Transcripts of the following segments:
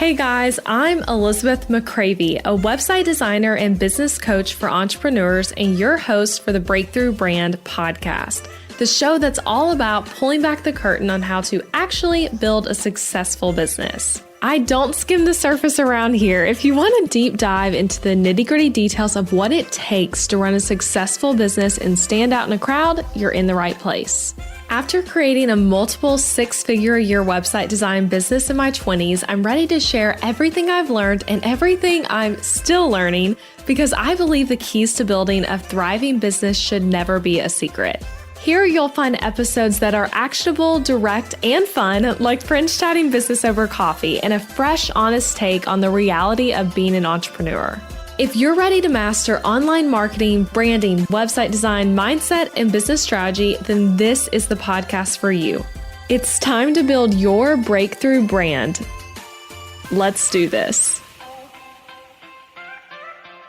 Hey guys, I'm Elizabeth McCravey, a website designer and business coach for entrepreneurs and your host for the Breakthrough Brand podcast, the show that's all about pulling back the curtain on how to actually build a successful business. I don't skim the surface around here. If you want a deep dive into the nitty-gritty details of what it takes to run a successful business and stand out in a crowd, you're in the right place. After creating a multiple six-figure-a-year website design business in my 20s, I'm ready to share everything I've learned and everything I'm still learning because I believe the keys to building a thriving business should never be a secret. Here you'll find episodes that are actionable, direct, and fun, like friends chatting business over coffee, and a fresh, honest take on the reality of being an entrepreneur. If you're ready to master online marketing, branding, website design, mindset, and business strategy, then this is the podcast for you. It's time to build your breakthrough brand. Let's do this.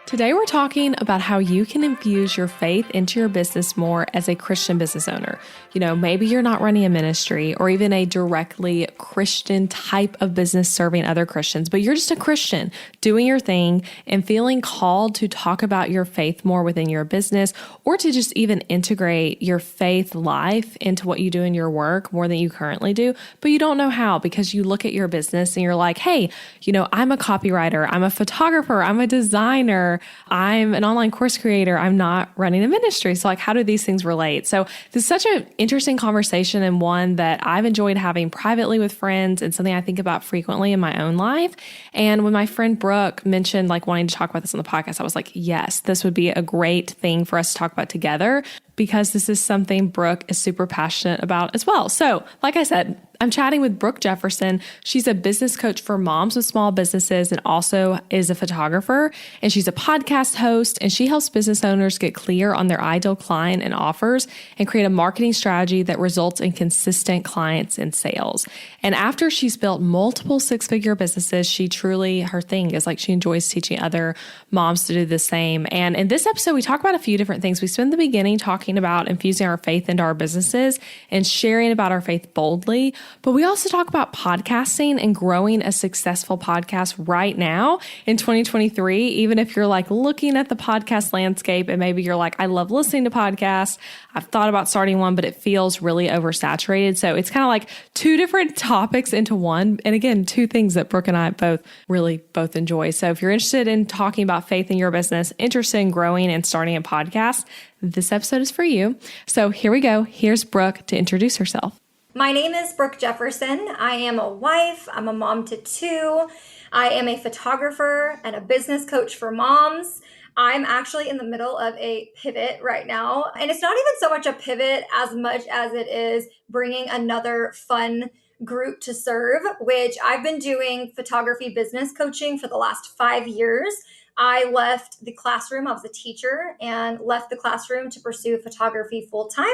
Today, we're talking about how you can infuse your faith into your business more as a Christian business owner. You know, maybe you're not running a ministry or even a directly Christian type of business serving other Christians, but you're just a Christian doing your thing and feeling called to talk about your faith more within your business or to just even integrate your faith life into what you do in your work more than you currently do, but you don't know how because you look at your business and you're like, hey, you know, I'm a copywriter, I'm a photographer, I'm a designer, I'm an online course creator. I'm not running a ministry. So like, how do these things relate? So this is such an interesting conversation and one that I've enjoyed having privately with friends and something I think about frequently in my own life. And when my friend Brooke mentioned like wanting to talk about this on the podcast, I was like, yes, this would be a great thing for us to talk about together because this is something Brooke is super passionate about as well. So like I said, I'm chatting with Brooke Jefferson. She's a business coach for moms with small businesses and also is a photographer. And she's a podcast host and she helps business owners get clear on their ideal client and offers and create a marketing strategy that results in consistent clients and sales. And after she's built multiple six-figure businesses, her thing is like she enjoys teaching other moms to do the same. And in this episode, we talk about a few different things. We spend the beginning talking about infusing our faith into our businesses and sharing about our faith boldly. But we also talk about podcasting and growing a successful podcast right now in 2023, even if you're like looking at the podcast landscape and maybe you're like, I love listening to podcasts. I've thought about starting one, but it feels really oversaturated. So it's kind of like two different topics into one. And again, two things that Brooke and I both enjoy. So if you're interested in talking about faith in your business, interested in growing and starting a podcast, this episode is for you. So here we go. Here's Brooke to introduce herself. My name is Brooke Jefferson. I am a wife. I'm a mom to two. I am a photographer and a business coach for moms. I'm actually in the middle of a pivot right now. And it's not even so much a pivot as much as it is bringing another fun group to serve, which I've been doing photography business coaching for the last 5 years. I left the classroom. I was a teacher and left the classroom to pursue photography full time.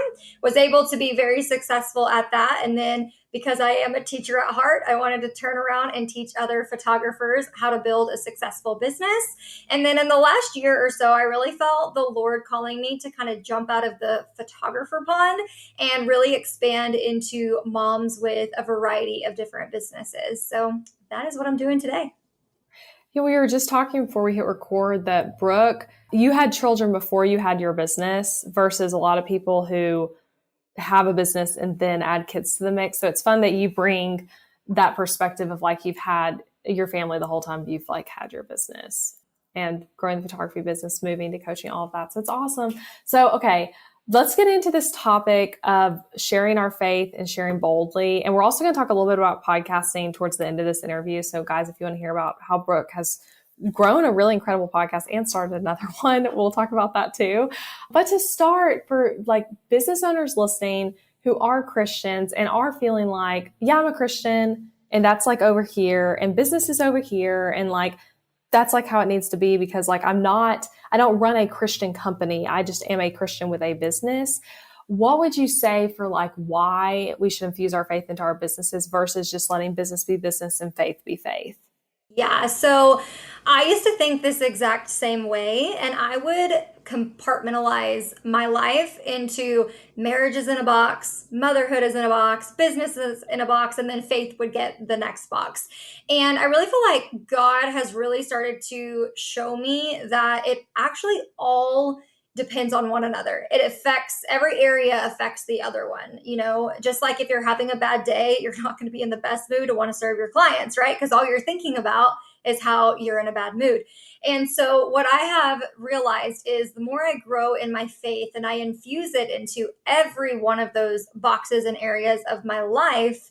Was able to be very successful at that. And then because I am a teacher at heart, I wanted to turn around and teach other photographers how to build a successful business. And then in the last year or so, I really felt the Lord calling me to kind of jump out of the photographer pond and really expand into moms with a variety of different businesses. So that is what I'm doing today. Yeah, we were just talking before we hit record that Brooke, you had children before you had your business versus a lot of people who have a business and then add kids to the mix. So it's fun that you bring that perspective of like you've had your family the whole time you've like had your business and growing the photography business, moving to coaching, all of that. So it's awesome. So, okay. Let's get into this topic of sharing our faith and sharing boldly. And we're also going to talk a little bit about podcasting towards the end of this interview. So guys, if you want to hear about how Brooke has grown a really incredible podcast and started another one, we'll talk about that too. But to start, for like business owners listening who are Christians and are feeling like, yeah, I'm a Christian and that's like over here and business is over here. And like, that's like how it needs to be because like I don't run a Christian company. I just am a Christian with a business. What would you say for like why we should infuse our faith into our businesses versus just letting business be business and faith be faith? Yeah. So I used to think this exact same way, and I would compartmentalize my life into marriage is in a box, motherhood is in a box, business is in a box, and then faith would get the next box. And I really feel like God has really started to show me that it actually all depends on one another. It affects every area, affects the other one. Just like if you're having a bad day, you're not going to be in the best mood to want to serve your clients, right? Because all you're thinking about is how you're in a bad mood. And so what I have realized is the more I grow in my faith and I infuse it into every one of those boxes and areas of my life,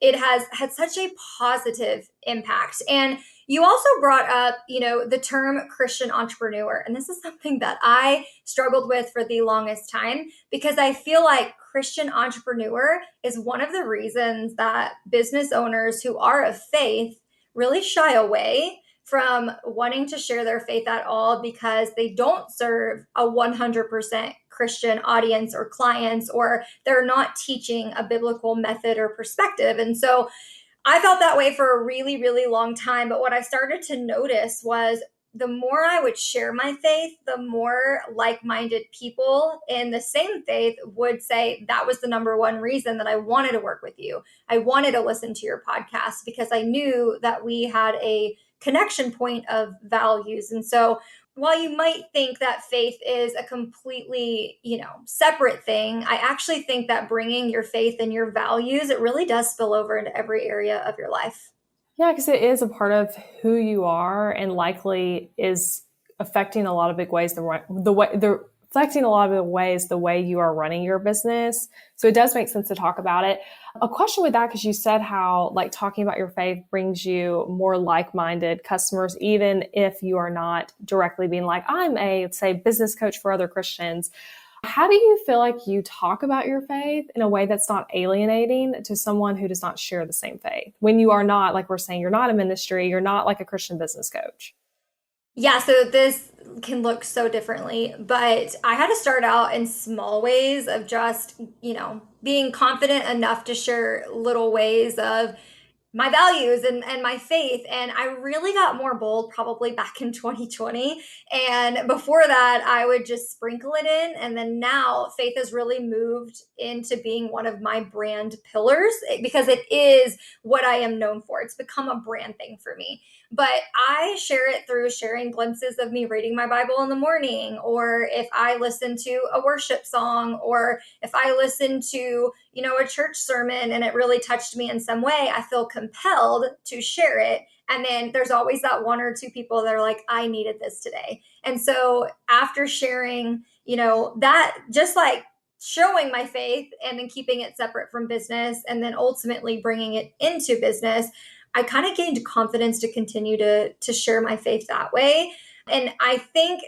it has had such a positive impact. And you also brought up, the term Christian entrepreneur. And this is something that I struggled with for the longest time because I feel like Christian entrepreneur is one of the reasons that business owners who are of faith really shy away from wanting to share their faith at all because they don't serve a 100% Christian audience or clients, or they're not teaching a biblical method or perspective. And so I felt that way for a really, really long time. But what I started to notice was the more I would share my faith, the more like-minded people in the same faith would say that was the number one reason that I wanted to work with you. I wanted to listen to your podcast because I knew that we had a connection point of values. And so while you might think that faith is a completely, separate thing, I actually think that bringing your faith and your values, it really does spill over into every area of your life. Yeah, because it is a part of who you are and likely is affecting a lot of big ways affecting a lot of the ways the way you are running your business. So it does make sense to talk about it. A question with that, because you said how talking about your faith brings you more like-minded customers, even if you are not directly being like, I'm a, say, business coach for other Christians. How do you feel like you talk about your faith in a way that's not alienating to someone who does not share the same faith? When you are not, like we're saying, you're not a ministry, you're not like a Christian business coach. Yeah, so this can look so differently, but I had to start out in small ways of just, being confident enough to share little ways of my values and my faith. And I really got more bold probably back in 2020. And before that, I would just sprinkle it in. And then now faith has really moved into being one of my brand pillars because it is what I am known for. It's become a brand thing for me. But I share it through sharing glimpses of me reading my Bible in the morning, or if I listen to a worship song, or if I listen to, a church sermon and it really touched me in some way, I feel compelled to share it. And then there's always that one or two people that are like, I needed this today. And so after sharing, that just like showing my faith and then keeping it separate from business and then ultimately bringing it into business, I kind of gained confidence to continue to share my faith that way. And I think,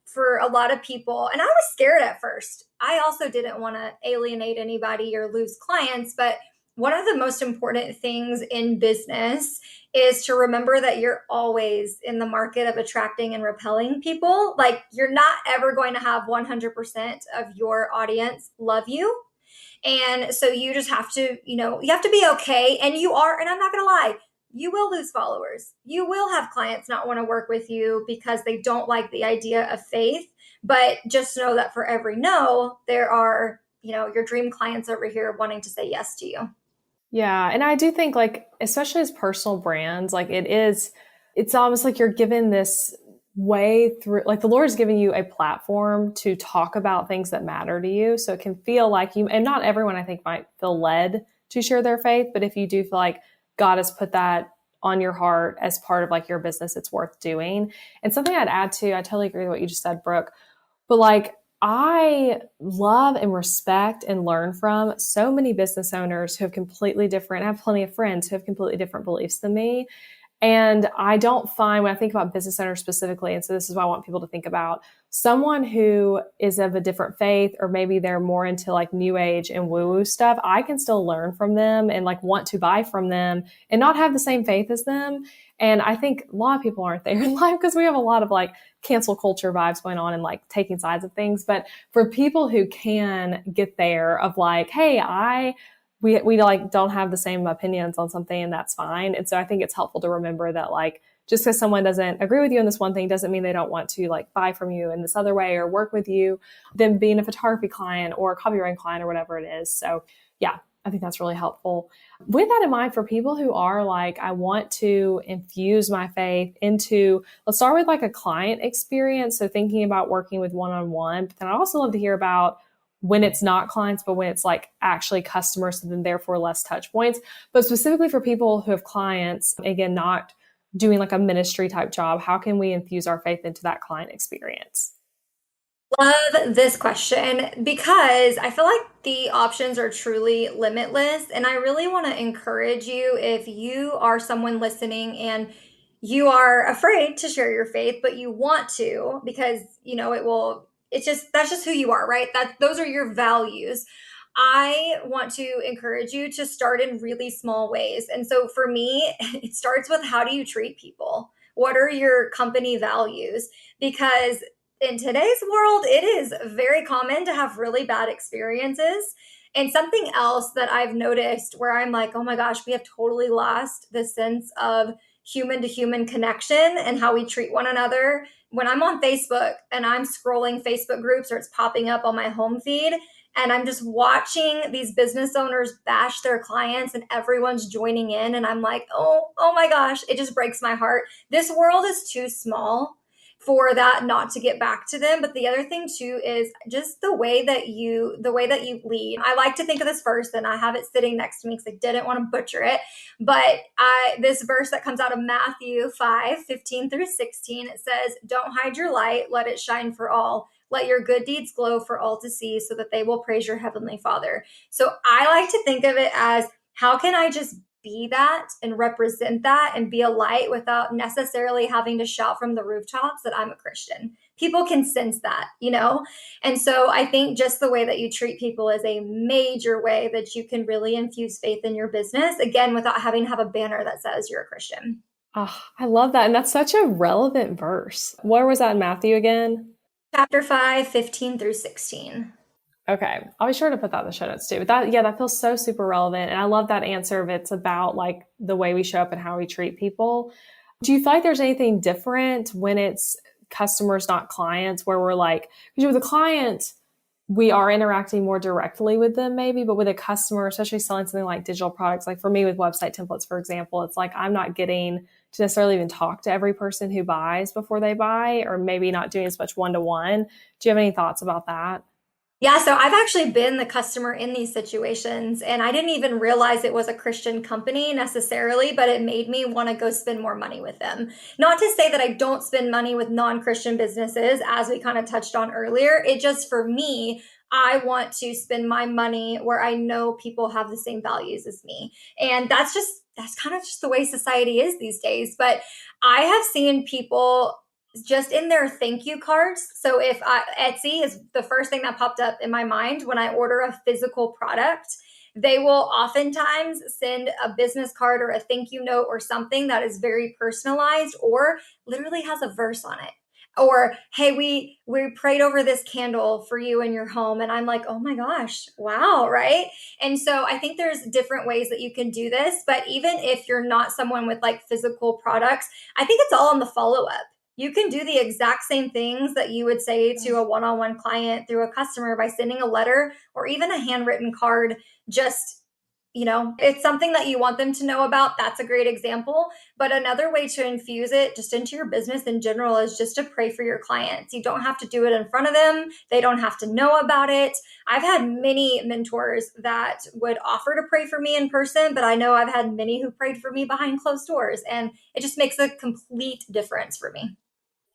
for a lot of people, and I was scared at first. I also didn't want to alienate anybody or lose clients, but one of the most important things in business is to remember that you're always in the market of attracting and repelling people. Like you're not ever going to have 100% of your audience love you. And so you just have to, you have to be okay. And you are, and I'm not going to lie, you will lose followers. You will have clients not want to work with you because they don't like the idea of faith. But just know that for every no, there are, your dream clients over here wanting to say yes to you. Yeah. And I do think especially as personal brands, it's almost like you're given this way through, the Lord is giving you a platform to talk about things that matter to you. So it can feel like and not everyone I think might feel led to share their faith, but if you do feel like God has put that on your heart as part of your business, it's worth doing. And something I'd add to, I totally agree with what you just said, Brooke, but I love and respect and learn from so many business owners who have completely different, I have plenty of friends who have completely different beliefs than me. And I don't find, when I think about business owners specifically, and so this is what I want people to think about, someone who is of a different faith, or maybe they're more into new age and woo-woo stuff, I can still learn from them and want to buy from them and not have the same faith as them. And I think a lot of people aren't there in life because we have a lot of cancel culture vibes going on and taking sides of things. But for people who can get there of hey, we don't have the same opinions on something, and that's fine. And so I think it's helpful to remember that just because someone doesn't agree with you in this one thing doesn't mean they don't want to like buy from you in this other way or work with you, them being a photography client or a copywriting client or whatever it is. So yeah, I think that's really helpful. With that in mind, for people who are like, I want to infuse my faith into, let's start with like a client experience. So thinking about working with one-on-one, but then I'd also love to hear about when it's not clients, but when it's like actually customers, so then therefore less touch points. But specifically for people who have clients, again, not doing like a ministry type job, how can we infuse our faith into that client experience? Love this question because I feel like the options are truly limitless. And I really want to encourage you, if you are someone listening and you are afraid to share your faith, but you want to because, it's just, that's just who you are, right? Those are your values. I want to encourage you to start in really small ways. And so for me, it starts with, how do you treat people? What are your company values? Because in today's world, it is very common to have really bad experiences. And something else that I've noticed where I'm like, oh my gosh, we have totally lost the sense of human to human connection and how we treat one another. When I'm on Facebook and I'm scrolling Facebook groups or it's popping up on my home feed, and I'm just watching these business owners bash their clients and everyone's joining in. And I'm like, oh my gosh, it just breaks my heart. This world is too small for that not to get back to them. But the other thing too is just the way that you lead. I like to think of this verse, and I have it sitting next to me because I didn't want to butcher it. But this verse that comes out of Matthew 5:15-16, it says, "Don't hide your light, let it shine for all. Let your good deeds glow for all to see, so that they will praise your heavenly Father." So I like to think of it as, how can I just be that and represent that and be a light without necessarily having to shout from the rooftops that I'm a Christian? People can sense that. And so I think just the way that you treat people is a major way that you can really infuse faith in your business, again, without having to have a banner that says you're a Christian. Oh, I love that. And that's such a relevant verse. Where was that in Matthew again? Chapter 5:15-16. Okay. I'll be sure to put that in the show notes too. But that feels so super relevant. And I love that answer of it's about like the way we show up and how we treat people. Do you feel like there's anything different when it's customers, not clients, where we're like, because with a client, we are interacting more directly with them maybe, but with a customer, especially selling something like digital products, like for me with website templates, for example, it's like I'm not getting to necessarily even talk to every person who buys before they buy, or maybe not doing as much one-to-one. Do you have any thoughts about that? Yeah, so I've actually been the customer in these situations, and I didn't even realize it was a Christian company necessarily, but it made me want to go spend more money with them. Not to say that I don't spend money with non-Christian businesses, as we kind of touched on earlier. It just, for me, I want to spend my money where I know people have the same values as me. And that's kind of just the way society is these days. But I have seen people just in their thank you cards. So if Etsy is the first thing that popped up in my mind when I order a physical product, they will oftentimes send a business card or a thank you note or something that is very personalized or literally has a verse on it. Or, hey, we prayed over this candle for you in your home. And I'm like, oh my gosh, wow, right? And so I think there's different ways that you can do this. But even if you're not someone with like physical products, I think it's all in the follow up. You can do the exact same things that you would say to a one-on-one client through a customer by sending a letter or even a handwritten card. Just, it's something that you want them to know about. That's a great example. But another way to infuse it just into your business in general is just to pray for your clients. You don't have to do it in front of them. They don't have to know about it. I've had many mentors that would offer to pray for me in person, but I know I've had many who prayed for me behind closed doors, and it just makes a complete difference for me.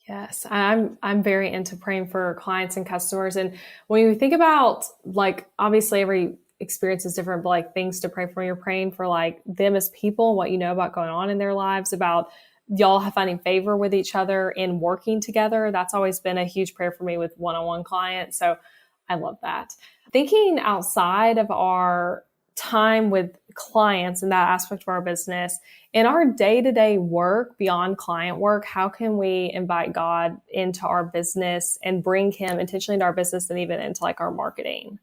Yes, I'm very into praying for clients and customers. And when you think about like, obviously every experience is different, but like things to pray for, you're praying for like them as people, what you know about going on in their lives, about y'all finding favor with each other and working together. That's always been a huge prayer for me with one-on-one clients. So I love that. Thinking outside of our time with clients and that aspect of our business, in our day-to-day work beyond client work, how can we invite God into our business and bring him intentionally into our business and even into like our marketing?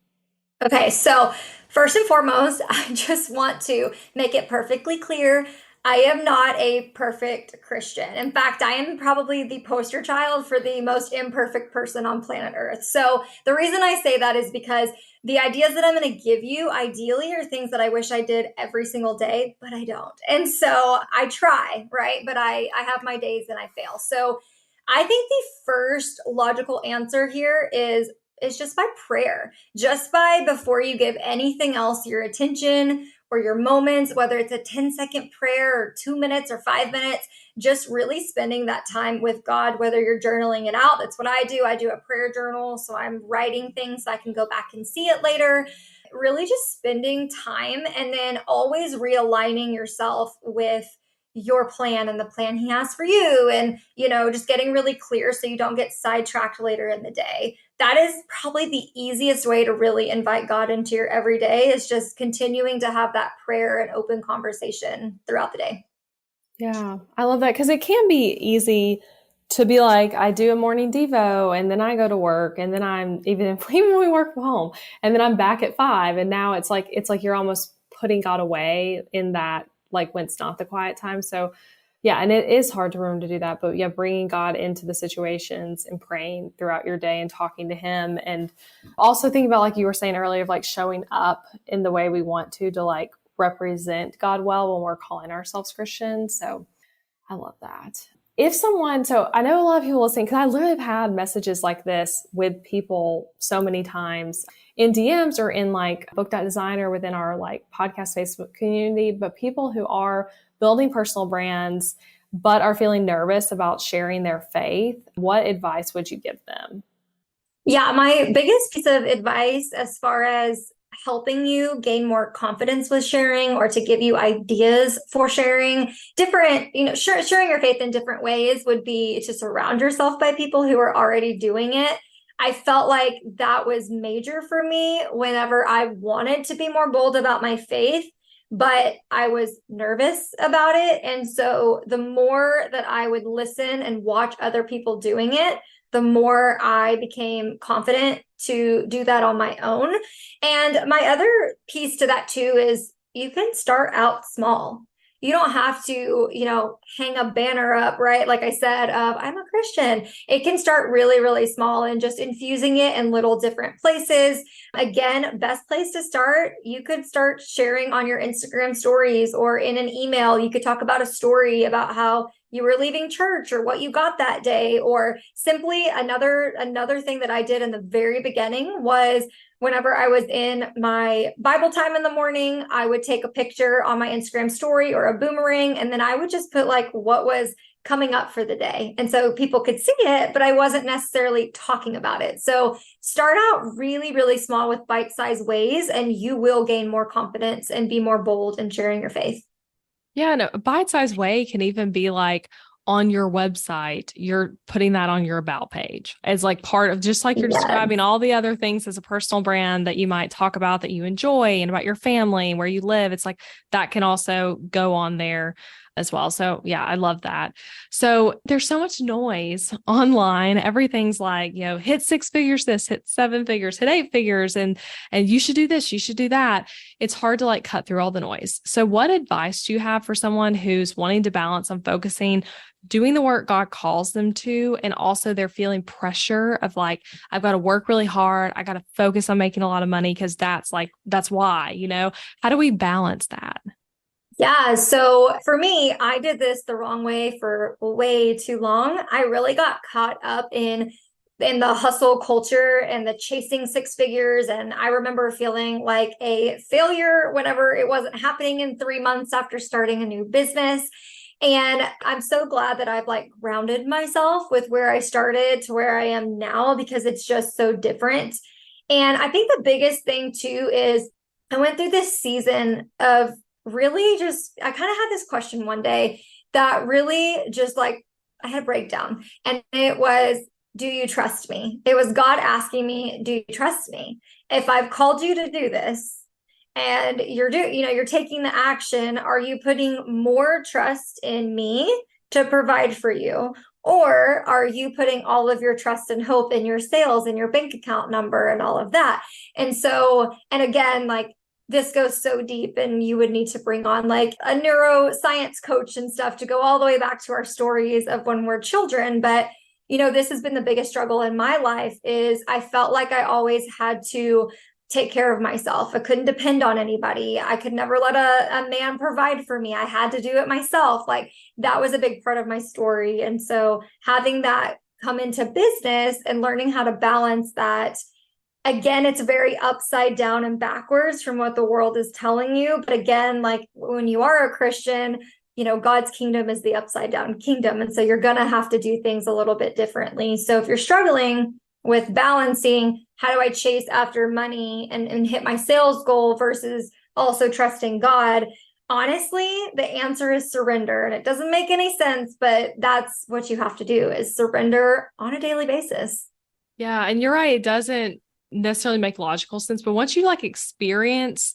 Okay, so first and foremost, I just want to make it perfectly clear. I am not a perfect Christian. In fact, I am probably the poster child for the most imperfect person on planet Earth. So the reason I say that is because the ideas that I'm going to give you ideally are things that I wish I did every single day, but I don't. And so I try, right? But I have my days and I fail. So I think the first logical answer here is just by prayer. Just by before you give anything else your attention or your moments, whether it's a 10-second prayer or 2 minutes or 5 minutes, just really spending that time with God, whether you're journaling it out. That's what I do. I do a prayer journal. So I'm writing things so I can go back and see it later. Really just spending time and then always realigning yourself with your plan and the plan he has for you. And, just getting really clear so you don't get sidetracked later in the day. That is probably the easiest way to really invite God into your everyday, is just continuing to have that prayer and open conversation throughout the day. Yeah, I love that because it can be easy to be like, I do a morning devo and then I go to work and then I'm even when we work from home and then I'm back at 5. And now it's like you're almost putting God away in that, like when it's not the quiet time. So yeah, and it is hard to remember to do that, but yeah, bringing God into the situations and praying throughout your day and talking to him. And also thinking about, like you were saying earlier, of like showing up in the way we want to like represent God well when we're calling ourselves Christians. So I love that. If someone, so I know a lot of people listening, because I literally have had messages like this with people so many times in DMs or in like book.design or within our like podcast Facebook community, but people who are building personal brands, but are feeling nervous about sharing their faith, what advice would you give them? Yeah, my biggest piece of advice as far as helping you gain more confidence with sharing, or to give you ideas for sharing different, sharing your faith in different ways, would be to surround yourself by people who are already doing it. I felt like that was major for me whenever I wanted to be more bold about my faith, but I was nervous about it. And so the more that I would listen and watch other people doing it, the more I became confident to do that on my own. And my other piece to that too is you can start out small. You don't have to, hang a banner up, right? Like I said, of I'm a Christian. It can start really, really small and just infusing it in little different places. Again, best place to start, you could start sharing on your Instagram stories or in an email. You could talk about a story about how you were leaving church or what you got that day. Or simply another thing that I did in the very beginning was, whenever I was in my Bible time in the morning, I would take a picture on my Instagram story or a boomerang, and then I would just put like what was coming up for the day. And so people could see it, but I wasn't necessarily talking about it. So start out really, really small with bite-sized ways, and you will gain more confidence and be more bold in sharing your faith. Yeah, no, a bite-sized way can even be like on your website, you're putting that on your about page as like part of, just like you're describing Yes. all the other things as a personal brand that you might talk about that you enjoy and about your family and where you live. It's like that can also go on there as well. So yeah, I love that. So there's so much noise online. Everything's like, hit 6 figures, hit 7 figures, hit 8 figures, and you should do this, you should do that. It's hard to like cut through all the noise. So what advice do you have for someone who's wanting to balance on focusing, doing the work God calls them to, and also they're feeling pressure of like, I've got to work really hard. I got to focus on making a lot of money because that's why, how do we balance that? Yeah, so for me, I did this the wrong way for way too long. I really got caught up in the hustle culture and the chasing 6 figures, and I remember feeling like a failure whenever it wasn't happening in 3 months after starting a new business. And I'm so glad that I've like grounded myself with where I started to where I am now, because it's just so different. And I think the biggest thing too is I went through this season of really just, I kind of had this question one day that really just like, I had a breakdown, and it was, do you trust me? It was God asking me, do you trust me? If I've called you to do this and you're taking the action, are you putting more trust in me to provide for you? Or are you putting all of your trust and hope in your sales and your bank account number and all of that? And so, and again, like this goes so deep, and you would need to bring on like a neuroscience coach and stuff to go all the way back to our stories of when we're children. But this has been the biggest struggle in my life is I felt like I always had to take care of myself. I couldn't depend on anybody. I could never let a man provide for me. I had to do it myself. Like that was a big part of my story. And so having that come into business and learning how to balance that, again, it's very upside down and backwards from what the world is telling you. But again, like when you are a Christian, God's kingdom is the upside down kingdom. And so you're going to have to do things a little bit differently. So if you're struggling with balancing, how do I chase after money and hit my sales goal versus also trusting God? Honestly, the answer is surrender. And it doesn't make any sense, but that's what you have to do is surrender on a daily basis. Yeah. And you're right. It doesn't necessarily make logical sense, but once you like experience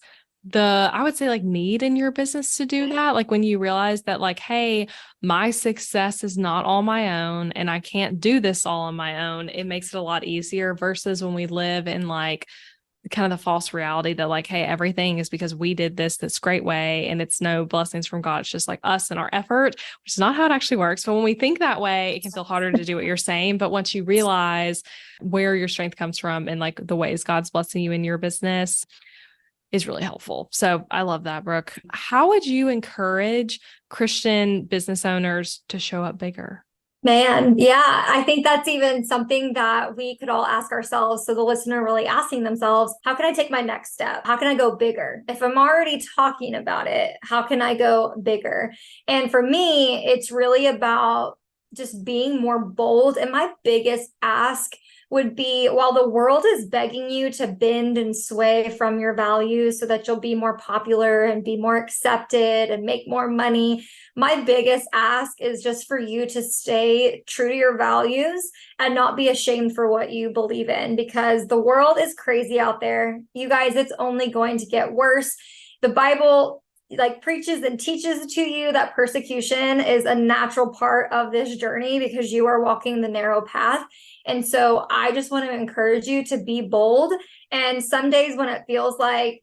I would say like need in your business to do that, like when you realize that like, hey, my success is not all my own and I can't do this all on my own, it makes it a lot easier versus when we live in like kind of the false reality that like, hey, everything is because we did this great way and it's no blessings from God. It's just like us and our effort, which is not how it actually works. But when we think that way, it can feel harder to do what you're saying. But once you realize where your strength comes from and like the ways God's blessing you in your business is really helpful. So I love that, Brooke. How would you encourage Christian business owners to show up bigger? Man, yeah, I think that's even something that we could all ask ourselves. So the listener really asking themselves, how can I take my next step? How can I go bigger? If I'm already talking about it, how can I go bigger? And for me, it's really about just being more bold. And my biggest ask would be, while the world is begging you to bend and sway from your values so that you'll be more popular and be more accepted and make more money, my biggest ask is just for you to stay true to your values and not be ashamed for what you believe in, because the world is crazy out there. You guys, it's only going to get worse. The Bible like preaches and teaches to you that persecution is a natural part of this journey because you are walking the narrow path. And so I just want to encourage you to be bold. And some days when it feels like,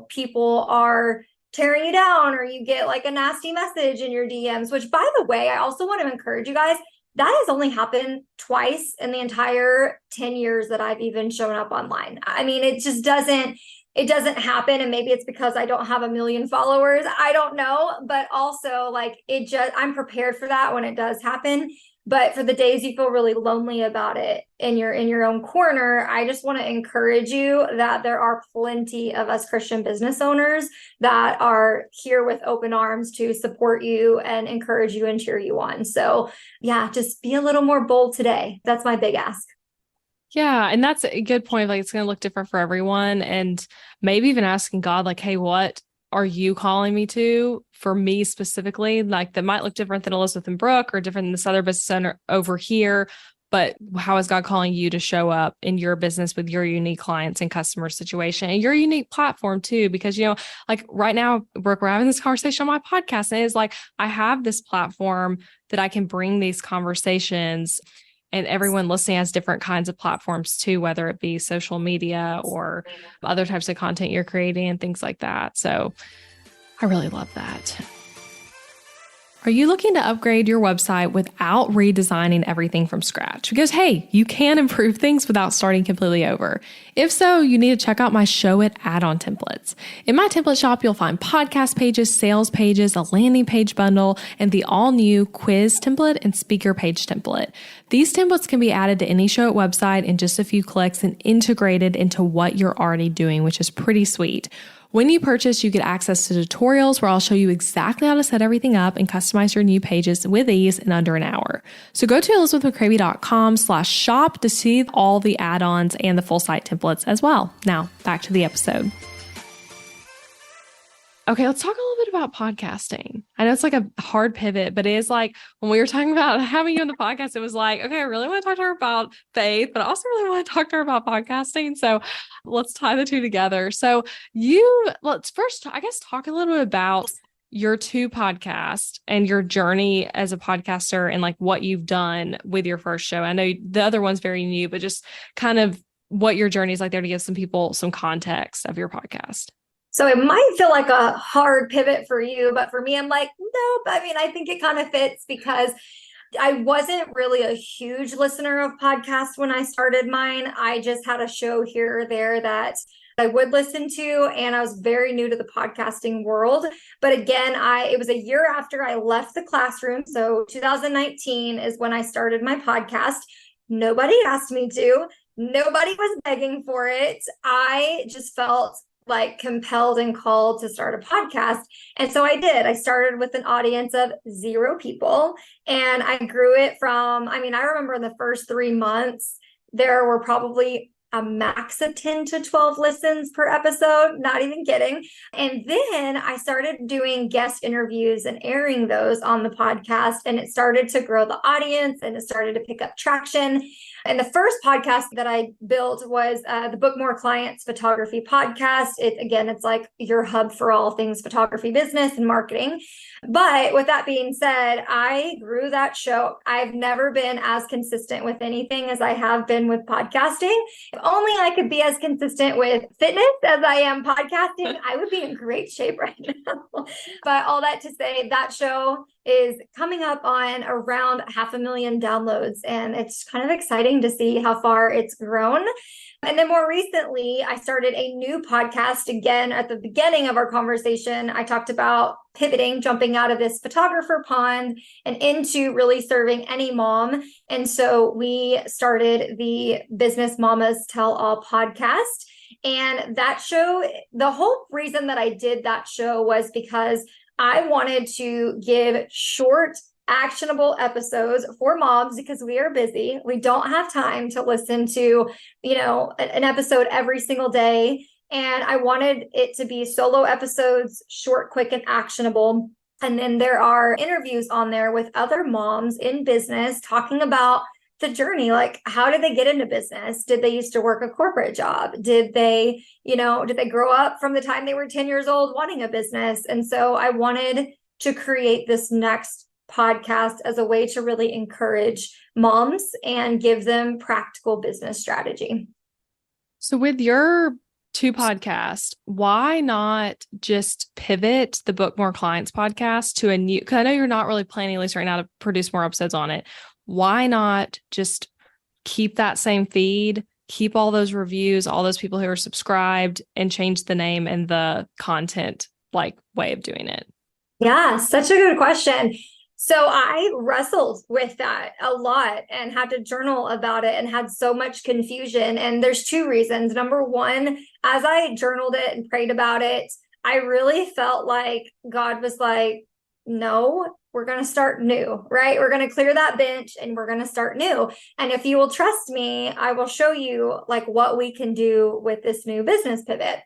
people are tearing you down or you get like a nasty message in your DMs, which by the way, I also want to encourage you guys, that has only happened twice in the entire 10 years that I've even shown up online. I mean, it doesn't happen. And maybe it's because I don't have 1 million followers. I don't know. But also like I'm prepared for that when it does happen. But for the days you feel really lonely about it and you're in your own corner, I just want to encourage you that there are plenty of us Christian business owners that are here with open arms to support you and encourage you and cheer you on. So yeah, just be a little more bold today. That's my big ask. Yeah. And that's a good point. Like it's going to look different for everyone. And maybe even asking God, like, hey, what are you calling me to for me specifically? Like that might look different than Elizabeth and Brooke or different than this other business owner over here. But how is God calling you to show up in your business with your unique clients and customer situation and your unique platform too? Because, like right now, Brooke, we're having this conversation on my podcast and it's like, I have this platform that I can bring these conversations, and everyone listening has different kinds of platforms too, whether it be social media or other types of content you're creating and things like that. So I really love that. Are you looking to upgrade your website without redesigning everything from scratch? Because, hey, you can improve things without starting completely over. If so, you need to check out my Show It add-on templates. In my template shop, you'll find podcast pages, sales pages, a landing page bundle, and the all-new quiz template and speaker page template. These templates can be added to any Show It website in just a few clicks and integrated into what you're already doing, which is pretty sweet. When you purchase, you get access to tutorials where I'll show you exactly how to set everything up and customize your new pages with ease in under an hour. So go to elizabethmccravey.com/shop to see all the add-ons and the full site templates as well. Now, back to the episode. Okay, let's talk a little bit about podcasting. I know it's like a hard pivot, but it is like when we were talking about having you on the podcast, it was like, okay, I really want to talk to her about faith, but I also really want to talk to her about podcasting. So let's tie the two together. So let's first, I guess, talk a little bit about your two podcasts and your journey as a podcaster and like what you've done with your first show. I know the other one's very new, but just kind of what your journey is like there to give some people some context of your podcast. So it might feel like a hard pivot for you, but for me, I'm like, nope. I mean, I think it kind of fits because I wasn't really a huge listener of podcasts when I started mine. I just had a show here or there that I would listen to, and I was very new to the podcasting world. But again, it was a year after I left the classroom. So 2019 is when I started my podcast. Nobody asked me to. Nobody was begging for it. I just felt like compelled and called to start a podcast. And so I did. I started with an audience of 0 people, and I grew it from, I mean, I remember in the first 3 months, there were probably a max of 10 to 12 listens per episode, not even kidding. And then I started doing guest interviews and airing those on the podcast, and it started to grow the audience and it started to pick up traction. And the first podcast that I built was the Book More Clients Photography Podcast. It's like your hub for all things photography business and marketing. But with that being said, I grew that show. I've never been as consistent with anything as I have been with podcasting. If only I could be as consistent with fitness as I am podcasting, I would be in great shape right now. But all that to say, that show is coming up on around 500,000 downloads, and it's kind of exciting to see how far it's grown. And then more recently, I started a new podcast. Again, at the beginning of our conversation, I talked about pivoting, jumping out of this photographer pond and into really serving any mom. And so we started the Business Mamas Tell All podcast. And that show, the whole reason that I did that show was because I wanted to give short, actionable episodes for moms because we are busy. We don't have time to listen to, an episode every single day. And I wanted it to be solo episodes, short, quick, and actionable. And then there are interviews on there with other moms in business talking about the journey. Like, how did they get into business? Did they used to work a corporate job? Did they grow up from the time they were 10 years old wanting a business? And so I wanted to create this next podcast as a way to really encourage moms and give them practical business strategy. So with your 2 podcasts, why not just pivot the Book More Clients podcast to a new, because I know you're not really planning, at least right now, to produce more episodes on it. Why not just keep that same feed, keep all those reviews, all those people who are subscribed, and change the name and the content way of doing it? Yeah, such a good question. So I wrestled with that a lot and had to journal about it and had so much confusion. And there's 2 reasons. Number one, as I journaled it and prayed about it, I really felt like God was like, no, we're going to start new, right? We're going to clear that bench and we're going to start new. And if you will trust me, I will show you what we can do with this new business pivot.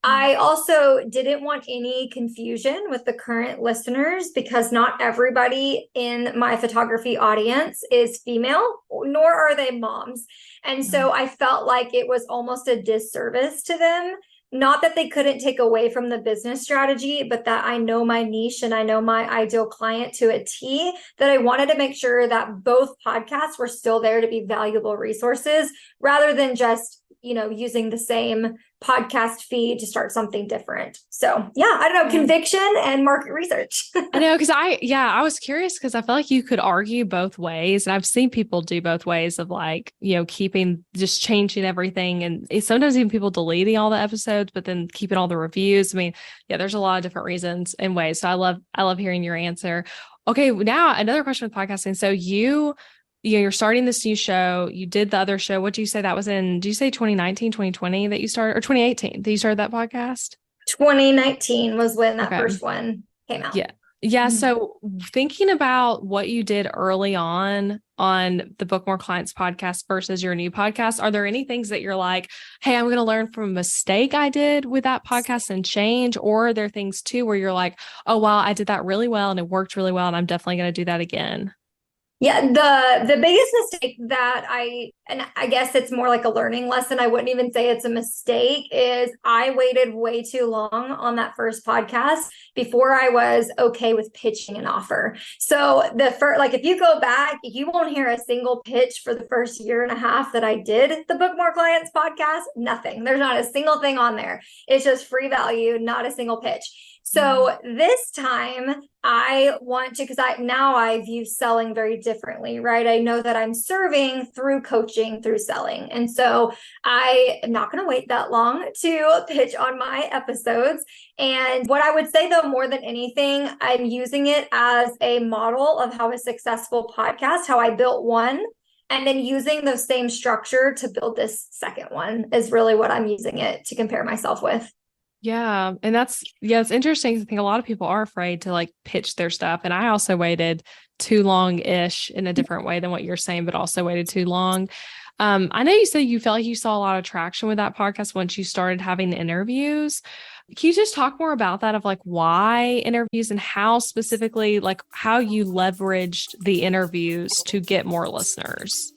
I also didn't want any confusion with the current listeners because not everybody in my photography audience is female, nor are they moms. And so I felt like it was almost a disservice to them. Not that they couldn't take away from the business strategy, but that I know my niche and I know my ideal client to a T, that I wanted to make sure that both podcasts were still there to be valuable resources rather than just, using the same podcast feed to start something different. So yeah, I don't know, conviction and market research. I know, because I was curious because I feel like you could argue both ways. And I've seen people do both ways of just changing everything. And sometimes even people deleting all the episodes, but then keeping all the reviews. I mean, yeah, there's a lot of different reasons and ways. So I love hearing your answer. Okay. Now another question with podcasting. So you're starting this new show. You did the other show. What did you say that was in? Did you say 2019, 2020 that you started, or 2018 that you started that podcast? 2019 was when that first one came out. Yeah. Mm-hmm. So thinking about what you did early on the Book More Clients podcast versus your new podcast, are there any things that you're like, hey, I'm going to learn from a mistake I did with that podcast and change? Or are there things too where you're like, oh, wow, I did that really well and it worked really well and I'm definitely going to do that again? Yeah, the biggest mistake that and I guess it's more like a learning lesson, I wouldn't even say it's a mistake, is I waited way too long on that first podcast before I was okay with pitching an offer. So the first, like if you go back, you won't hear a single pitch for the first year and a half that I did the Book More Clients podcast. Nothing. There's not a single thing on there. It's just free value, not a single pitch. So this time I want to, because I view selling very differently, right? I know that I'm serving through coaching, through selling. And so I am not going to wait that long to pitch on my episodes. And what I would say though, more than anything, I'm using it as a model of how a successful podcast, how I built one. And then using the same structure to build this second one is really what I'm using it to compare myself with. Yeah. And it's interesting. I think a lot of people are afraid to like pitch their stuff. And I also waited too long-ish in a different way than what you're saying, but also waited too long. I know you said you felt like you saw a lot of traction with that podcast once you started having the interviews. Can you just talk more about that, of like why interviews and how specifically, like how you leveraged the interviews to get more listeners?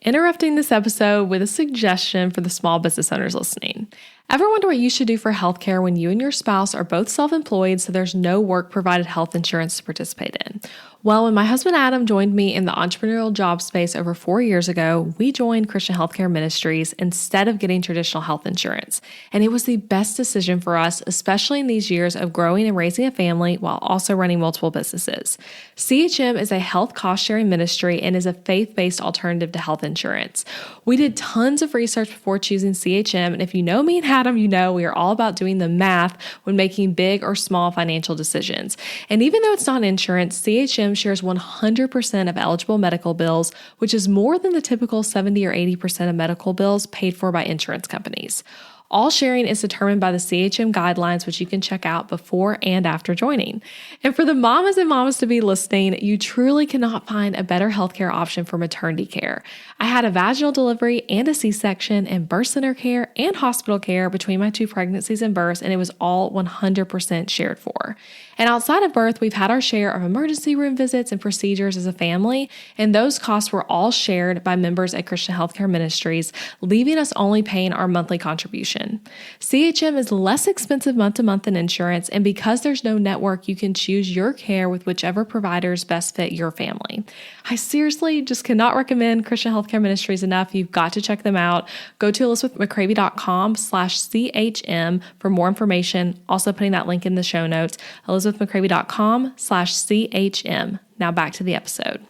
Interrupting this episode with a suggestion for the small business owners listening. Ever wonder what you should do for healthcare when you and your spouse are both self-employed, so there's no work-provided health insurance to participate in? Well, when my husband Adam joined me in the entrepreneurial job space over 4 years ago, we joined Christian Healthcare Ministries instead of getting traditional health insurance. And it was the best decision for us, especially in these years of growing and raising a family while also running multiple businesses. CHM is a health cost-sharing ministry and is a faith-based alternative to health insurance. We did tons of research before choosing CHM, and if you know me and Adam, you know we are all about doing the math when making big or small financial decisions. And even though it's not insurance, CHM shares 100% of eligible medical bills, which is more than the typical 70 or 80% of medical bills paid for by insurance companies. All sharing is determined by the CHM guidelines, which you can check out before and after joining. And for the mamas and mamas to be listening, you truly cannot find a better healthcare option for maternity care. I had a vaginal delivery and a C-section and birth center care and hospital care between my 2 pregnancies and births, and it was all 100% shared for. And outside of birth, we've had our share of emergency room visits and procedures as a family, and those costs were all shared by members at Christian Healthcare Ministries, leaving us only paying our monthly contribution. CHM is less expensive month to month than insurance, and because there's no network, you can choose your care with whichever providers best fit your family. I seriously just cannot recommend Christian Healthcare Ministries enough. You've got to check them out. Go to elizabethmccravey.com/CHM for more information. Also putting that link in the show notes, elizabethmccravey.com/CHM. Now back to the episode.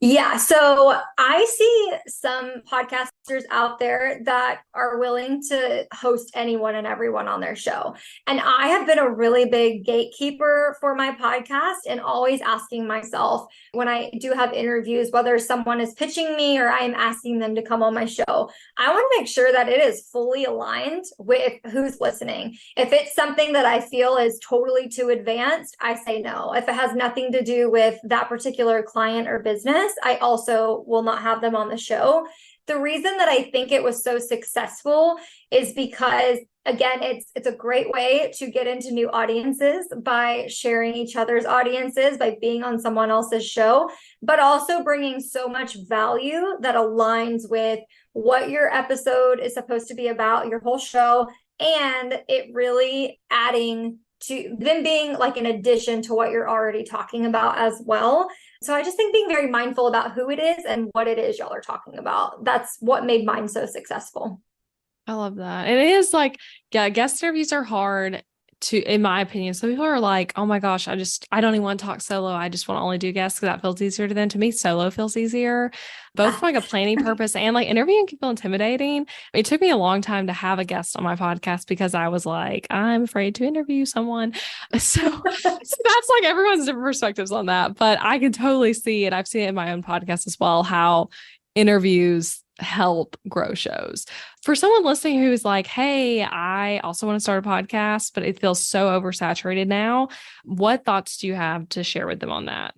Yeah, so I see some podcasters out there that are willing to host anyone and everyone on their show. And I have been a really big gatekeeper for my podcast and always asking myself when I do have interviews, whether someone is pitching me or I am asking them to come on my show, I want to make sure that it is fully aligned with who's listening. If it's something that I feel is totally too advanced, I say no. If it has nothing to do with that particular client or business, I also will not have them on the show. The reason that I think it was so successful is because, again, it's a great way to get into new audiences by sharing each other's audiences, by being on someone else's show, but also bringing so much value that aligns with what your episode is supposed to be about, your whole show, and it really adding to them being like an addition to what you're already talking about as well. So I just think being very mindful about who it is and what it is y'all are talking about. That's what made mine so successful. I love that. And it is like, yeah, guest interviews are hard to, in my opinion. So people are like, oh my gosh, I don't even want to talk solo. I just want to only do guests because that feels easier to them. To me, solo feels easier, both from like a planning purpose and like interviewing can feel intimidating. It took me a long time to have a guest on my podcast because I was like, I'm afraid to interview someone. So that's like everyone's different perspectives on that, but I can totally see it. I've seen it in my own podcast as well, how interviews help grow shows. For someone listening who's like, hey, I also want to start a podcast, but it feels so oversaturated now, what thoughts do you have to share with them on that?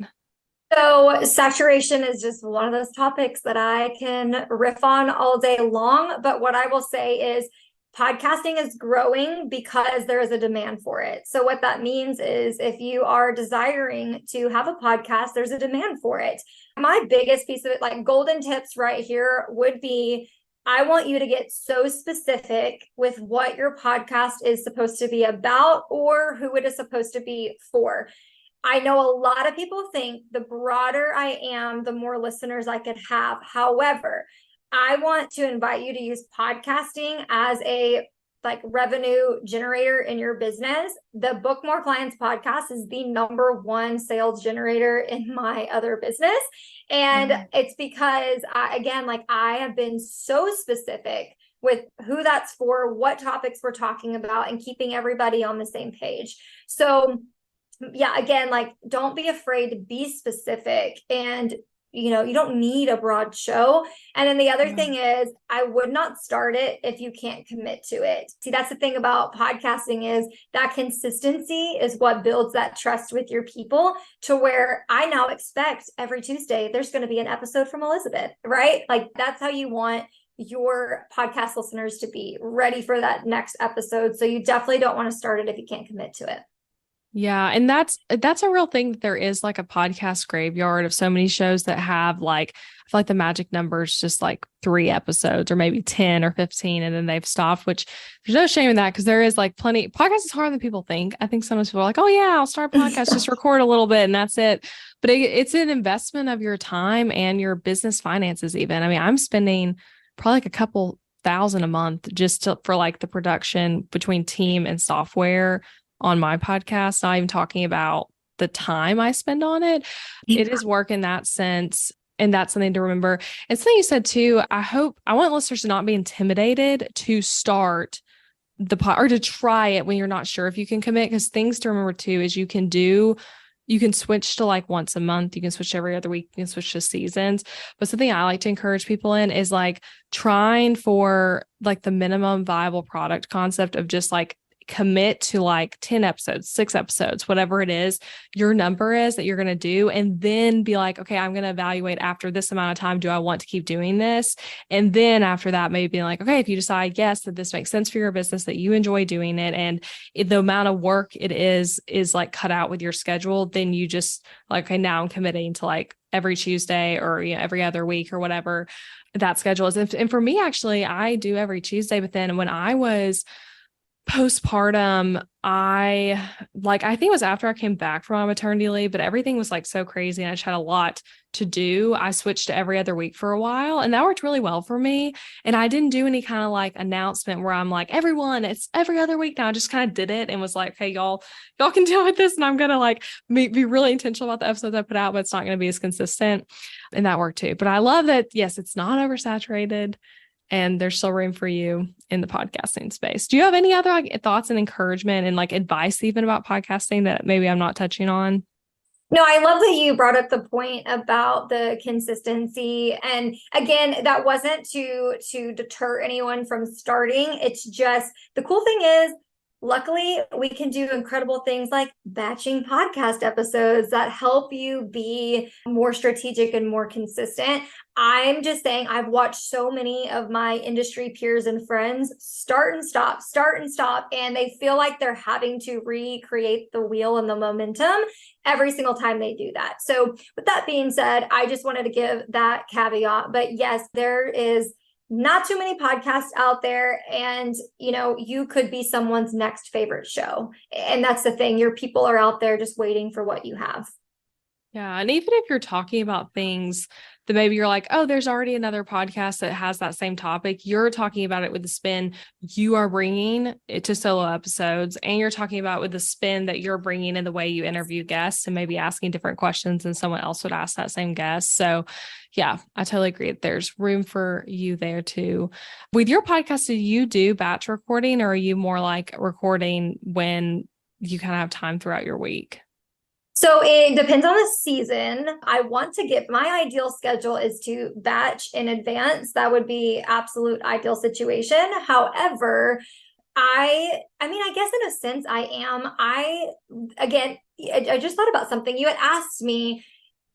So saturation is just one of those topics that I can riff on all day long. But what I will say is podcasting is growing because there is a demand for it. So what that means is if you are desiring to have a podcast, there's a demand for it. My biggest piece of it, like golden tips right here, would be I want you to get so specific with what your podcast is supposed to be about or who it is supposed to be for. I know a lot of people think the broader I am, the more listeners I could have. However, I want to invite you to use podcasting as a revenue generator in your business. The Book More Clients podcast is the number one sales generator in my other business. And it's because I have been so specific with who that's for, what topics we're talking about, and keeping everybody on the same page. So yeah, again, don't be afraid to be specific, and you don't need a broad show. And then the other thing is, I would not start it if you can't commit to it. See, that's the thing about podcasting, is that consistency is what builds that trust with your people, to where I now expect every Tuesday there's going to be an episode from Elizabeth, right? That's how you want your podcast listeners to be ready for that next episode. So you definitely don't want to start it if you can't commit to it. Yeah. And that's a real thing, that there is a podcast graveyard of so many shows that have I feel like the magic number is just 3 episodes or maybe 10 or 15, and then they've stopped, which there's no shame in that, because there is plenty. Podcast is harder than people think. I think sometimes people are like, oh yeah, I'll start a podcast, just record a little bit and that's it. But it's an investment of your time and your business finances even. I mean, I'm spending probably a couple $1,000 a month just for the production between team and software on my podcast, not even talking about the time I spend on it. It is work in that sense. And that's something to remember. And something you said too, I want listeners to not be intimidated to start or to try it when you're not sure if you can commit, because things to remember too is you can switch to once a month, you can switch every other week, you can switch to seasons. But something I like to encourage people in is trying for the minimum viable product concept of just commit to 10 episodes, 6 episodes, whatever it is, your number is that you're going to do. And then be okay, I'm going to evaluate after this amount of time, do I want to keep doing this? And then after that, maybe being okay, if you decide, yes, that this makes sense for your business, that you enjoy doing it, and the amount of work it is cut out with your schedule, then you just okay, now I'm committing to every Tuesday or every other week or whatever that schedule is. And for me, actually, I do every Tuesday, but then when I was postpartum, I think it was after I came back from my maternity leave, but everything was so crazy and I just had a lot to do. I switched to every other week for a while, and that worked really well for me. And I didn't do any kind of announcement where I'm everyone, it's every other week now. I just kind of did it and was hey, y'all can deal with this. And I'm going to be really intentional about the episodes I put out, but it's not going to be as consistent. And that worked too. But I love that, yes, it's not oversaturated, and there's still room for you in the podcasting space. Do you have any other thoughts and encouragement and advice even about podcasting that maybe I'm not touching on? No, I love that you brought up the point about the consistency. And again, that wasn't to deter anyone from starting. It's just, the cool thing is, luckily, we can do incredible things like batching podcast episodes that help you be more strategic and more consistent. I'm just saying, I've watched so many of my industry peers and friends start and stop, and they feel like they're having to recreate the wheel and the momentum every single time they do that. So with that being said, I just wanted to give that caveat. But yes, there is not too many podcasts out there, and you could be someone's next favorite show. And that's the thing, your people are out there just waiting for what you have. Yeah. And even if you're talking about things that maybe you're oh, there's already another podcast that has that same topic, you're talking about it with the spin you are bringing it to solo episodes, and you're talking about with the spin that you're bringing in the way you interview guests and maybe asking different questions than someone else would ask that same guest. So yeah, I totally agree. There's room for you there too. With your podcast, do you do batch recording, or are you more recording when you kind of have time throughout your week? So it depends on the season. I want to get, my ideal schedule is to batch in advance. That would be absolute ideal situation. However, I guess in a sense I just thought about something. You had asked me,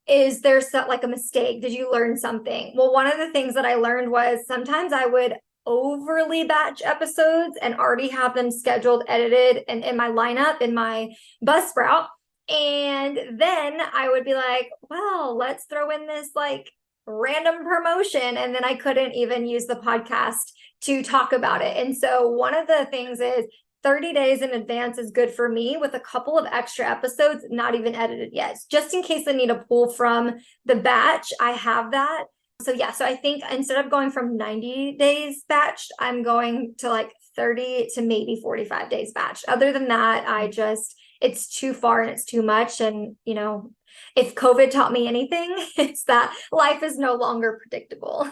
is there a mistake? Did you learn something? Well, one of the things that I learned was sometimes I would overly batch episodes and already have them scheduled, edited, and in my lineup, in my Buzzsprout. And then I would be like, well, let's throw in this like random promotion. And then I couldn't even use the podcast to talk about it. And so one of the things is 30 days in advance is good for me, with a couple of extra episodes not even edited yet. Just in case I need to pull from the batch, I have that. So yeah, so I think instead of going from 90 days batched, I'm going to like 30 to maybe 45 days batched. Other than that, it's too far and it's too much. And, if COVID taught me anything, it's that life is no longer predictable.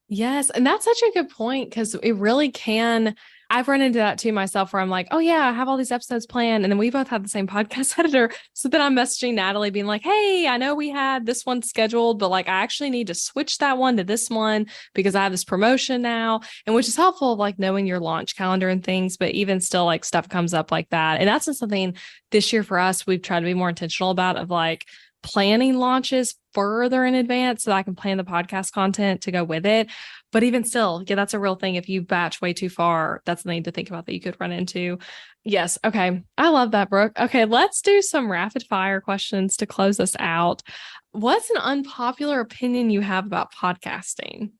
Yes. And that's such a good point, because it really can. I've run into that too myself, where I'm like, oh yeah, I have all these episodes planned. And then we both have the same podcast editor. So then I'm messaging Natalie being like, hey, I know we had this one scheduled, but like, I actually need to switch that one to this one because I have this promotion now. And which is helpful of like knowing your launch calendar and things, but even still like stuff comes up like that. And that's just something this year for us, we've tried to be more intentional about, of like planning launches further in advance so that I can plan the podcast content to go with it. But even still, yeah, that's a real thing. If you batch way too far, that's something to think about that you could run into. Yes. Okay. I love that, Brooke. Okay. Let's do some rapid fire questions to close us out. What's an unpopular opinion you have about podcasting?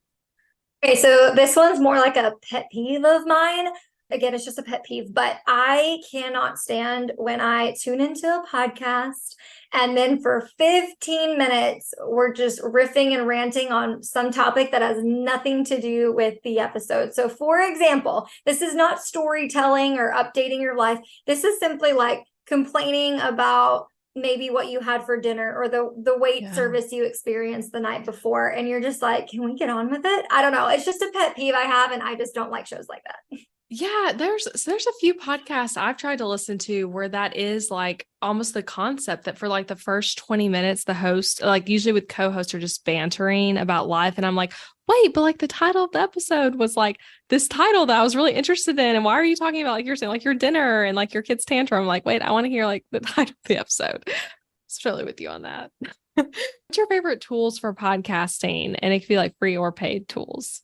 Okay, so this one's more like a pet peeve of mine. Again, it's just a pet peeve, but I cannot stand when I tune into a podcast and then for 15 minutes, we're just riffing and ranting on some topic that has nothing to do with the episode. So for example, this is not storytelling or updating your life. This is simply like complaining about maybe what you had for dinner or the wait service you experienced the night before. And you're just like, can we get on with it? I don't know. It's just a pet peeve I have, and I just don't like shows like that. Yeah, there's a few podcasts I've tried to listen to where that is like almost the concept, that for like the first 20 minutes, the host, like usually with co-hosts, are just bantering about life. And I'm like, wait, but like the title of the episode was like this title that I was really interested in. And why are you talking about, like you're saying, like your dinner and like your kid's tantrum? I'm like, wait, I want to hear like the title of the episode. It's totally with you on that. What's your favorite tools for podcasting? And it could be like free or paid tools.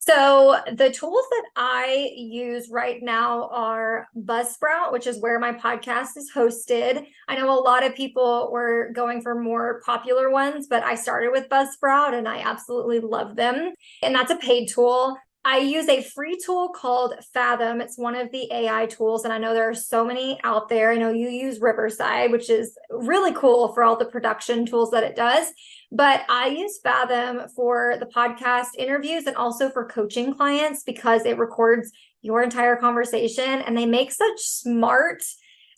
So the tools that I use right now are Buzzsprout, which is where my podcast is hosted. I know a lot of people were going for more popular ones, but I started with Buzzsprout and I absolutely love them. And that's a paid tool. I use a free tool called Fathom. It's one of the AI tools, and I know there are so many out there. I know you use Riverside, which is really cool for all the production tools that it does. But I use Fathom for the podcast interviews and also for coaching clients because it records your entire conversation and they make such smart,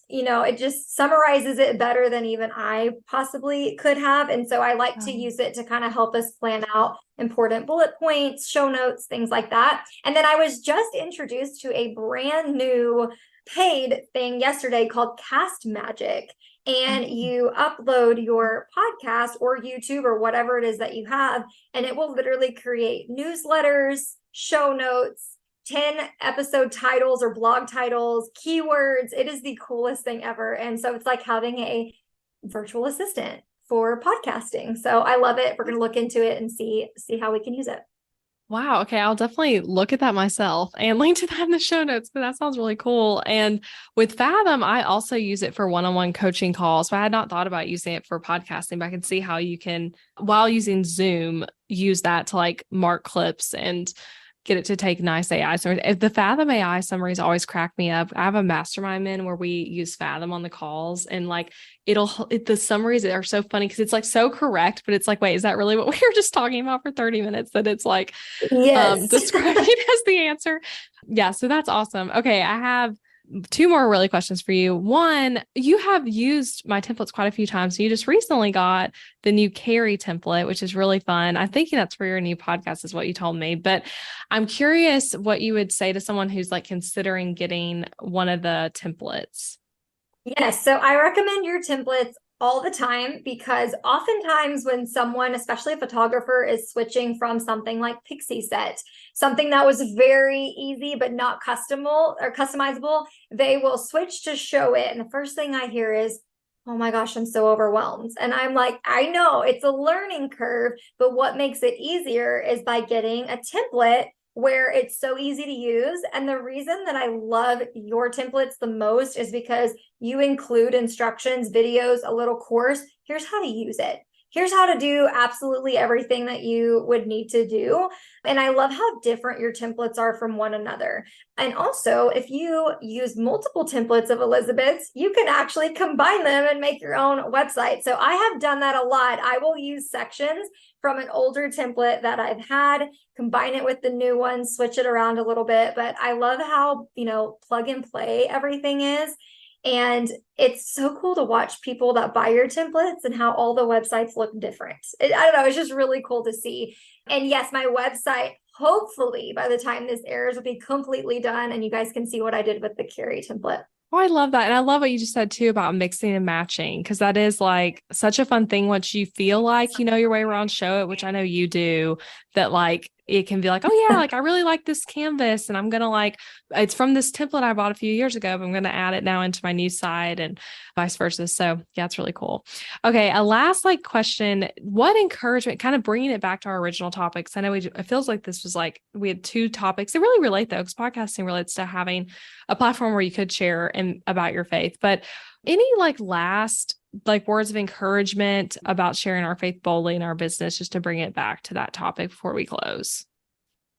it just summarizes it better than even I possibly could have. And so I like to use it to kind of help us plan out important bullet points, show notes, things like that. And then I was just introduced to a brand new paid thing yesterday called Cast Magic. And you upload your podcast or YouTube or whatever it is that you have, and it will literally create newsletters, show notes, 10 episode titles or blog titles, keywords. It is the coolest thing ever. And so it's like having a virtual assistant for podcasting. So I love it. We're going to look into it and see how we can use it. Wow. Okay. I'll definitely look at that myself and link to that in the show notes, because that sounds really cool. And with Fathom, I also use it for one-on-one coaching calls. So I had not thought about using it for podcasting, but I can see how you can, while using Zoom, use that to like mark clips and get it to take nice AI summaries. If the Fathom AI summaries always crack me up. I have a mastermind in where we use Fathom on the calls, and like the summaries are so funny because it's like so correct, but it's like, wait, is that really what we were just talking about for 30 minutes? That it's like, yes, describing as the answer. Yeah. So that's awesome. Okay. I have two more really questions for you. One, you have used my templates quite a few times. You just recently got the new Carrie template, which is really fun. I'm thinking that's for your new podcast is what you told me, but I'm curious what you would say to someone who's like considering getting one of the templates. Yes. So I recommend your templates all the time, because oftentimes when someone, especially a photographer, is switching from something like Pixie Set, something that was very easy but not customizable, they will switch to Show It. And the first thing I hear is, oh my gosh, I'm so overwhelmed. And I'm like, I know it's a learning curve, but what makes it easier is by getting a template where it's so easy to use. And the reason that I love your templates the most is because you include instructions, videos, a little course. Here's how to use it. Here's how to do absolutely everything that you would need to do. And I love how different your templates are from one another. And also, if you use multiple templates of Elizabeth's, you can actually combine them and make your own website. So I have done that a lot. I will use sections from an older template that I've had, combine it with the new one, switch it around a little bit. But I love how, plug and play everything is. And it's so cool to watch people that buy your templates and how all the websites look different. I don't know, it's just really cool to see. And yes, my website, hopefully by the time this airs, will be completely done and you guys can see what I did with the Carrie template. Oh, I love that. And I love what you just said too about mixing and matching, because that is like such a fun thing once you feel like you know your way around show it, which I know you do, that like it can be like, oh yeah, like I really like this canvas and I'm going to it's from this template I bought a few years ago, but I'm going to add it now into my new site and vice versa. So yeah, it's really cool. Okay. A last question, what encouragement, kind of bringing it back to our original topics. I know it feels like this was we had two topics. They really relate though, because podcasting relates to having a platform where you could share about your faith, but any last words of encouragement about sharing our faith boldly in our business, just to bring it back to that topic before we close?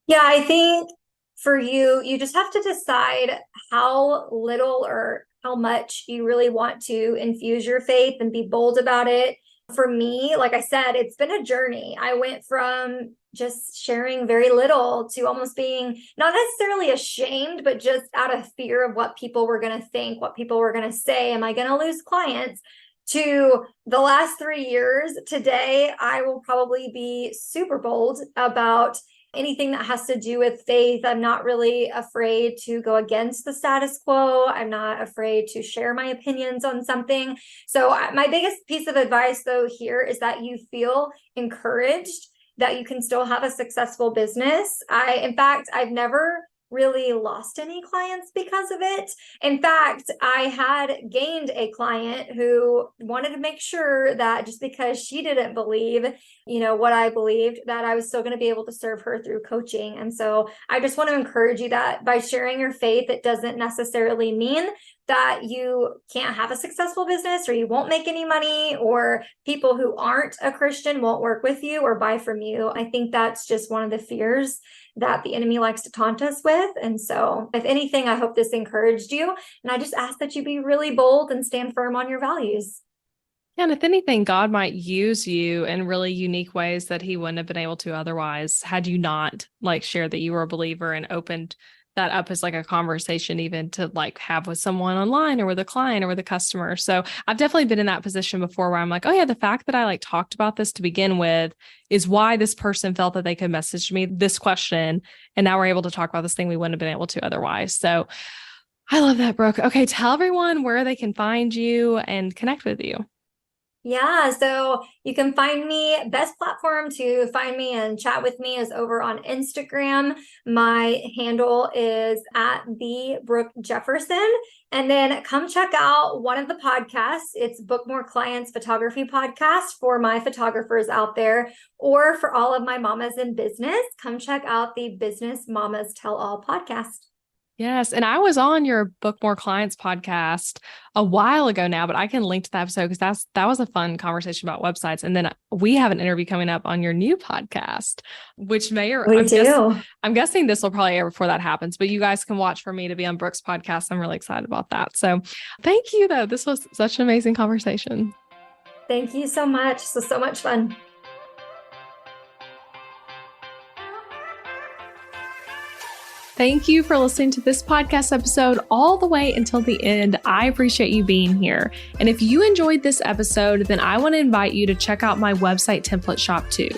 Yeah, I think for you just have to decide how little or how much you really want to infuse your faith and be bold about it. For me, like I said, it's been a journey. I went from just sharing very little to almost being not necessarily ashamed, but just out of fear of what people were going to think, what people were going to say. Am I going to lose clients? To the last 3 years, today, I will probably be super bold about anything that has to do with faith. I'm not really afraid to go against the status quo. I'm not afraid to share my opinions on something. So my biggest piece of advice, though, here is that you feel encouraged that you can still have a successful business. In fact, I've never really lost any clients because of it. In fact, I had gained a client who wanted to make sure that just because she didn't believe, what I believed, that I was still going to be able to serve her through coaching. And so I just want to encourage you that by sharing your faith, it doesn't necessarily mean that you can't have a successful business or you won't make any money or people who aren't a Christian won't work with you or buy from you. I think that's just one of the fears that the enemy likes to taunt us with. And so if anything, I hope this encouraged you. And I just ask that you be really bold and stand firm on your values. And if anything, God might use you in really unique ways that he wouldn't have been able to otherwise, had you not shared that you were a believer and opened that up as a conversation, even to have with someone online or with a client or with a customer. So I've definitely been in that position before where I'm oh yeah, the fact that I talked about this to begin with is why this person felt that they could message me this question. And now we're able to talk about this thing we wouldn't have been able to otherwise. So I love that, Brooke. Okay. Tell everyone where they can find you and connect with you. Yeah, so you can find me, best platform to find me and chat with me is over on Instagram. My handle is at the Brooke Jefferson. And then come check out one of the podcasts. It's Book More Clients Photography Podcast for my photographers out there, or for all of my mamas in business. Come check out the Business Mamas Tell All podcast. Yes. And I was on your Book More Clients podcast a while ago now, but I can link to that episode because that was a fun conversation about websites. And then we have an interview coming up on your new podcast, which I'm guessing this will probably air before that happens, but you guys can watch for me to be on Brooke's podcast. I'm really excited about that. So thank you though. This was such an amazing conversation. Thank you so much. This was so much fun. Thank you for listening to this podcast episode all the way until the end. I appreciate you being here. And if you enjoyed this episode, then I want to invite you to check out my website template shop too.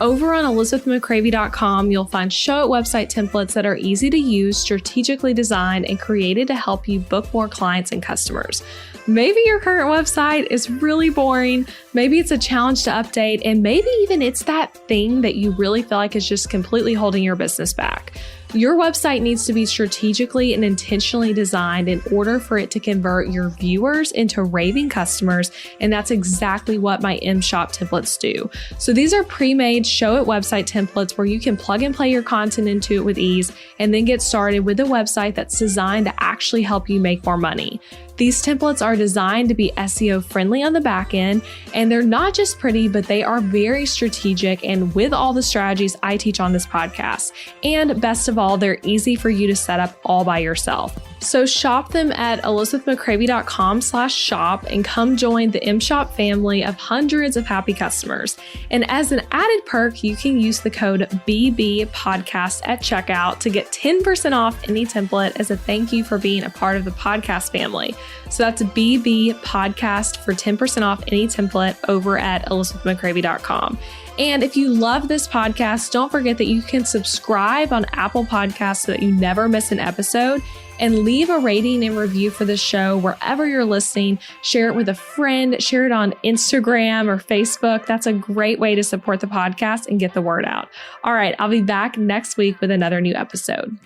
Over on elizabethmccravey.com, you'll find show it website templates that are easy to use, strategically designed, and created to help you book more clients and customers. Maybe your current website is really boring. Maybe it's a challenge to update, and maybe even it's that thing that you really feel like is just completely holding your business back. Your website needs to be strategically and intentionally designed in order for it to convert your viewers into raving customers, and that's exactly what my M-Shop templates do. So these are pre-made show it website templates where you can plug and play your content into it with ease and then get started with a website that's designed to actually help you make more money. These templates are designed to be SEO friendly on the back end, and they're not just pretty, but they are very strategic and with all the strategies I teach on this podcast. And best of all, they're easy for you to set up all by yourself. So shop them at elizabethmccravey.com/shop and come join the M-Shop family of hundreds of happy customers. And as an added perk, you can use the code BBPodcast at checkout to get 10% off any template as a thank you for being a part of the podcast family. So that's BB Podcast for 10% off any template over at elizabethmccravey.com. And if you love this podcast, don't forget that you can subscribe on Apple Podcasts so that you never miss an episode, and leave a rating and review for the show wherever you're listening. Share it with a friend, share it on Instagram or Facebook. That's a great way to support the podcast and get the word out. All right, I'll be back next week with another new episode.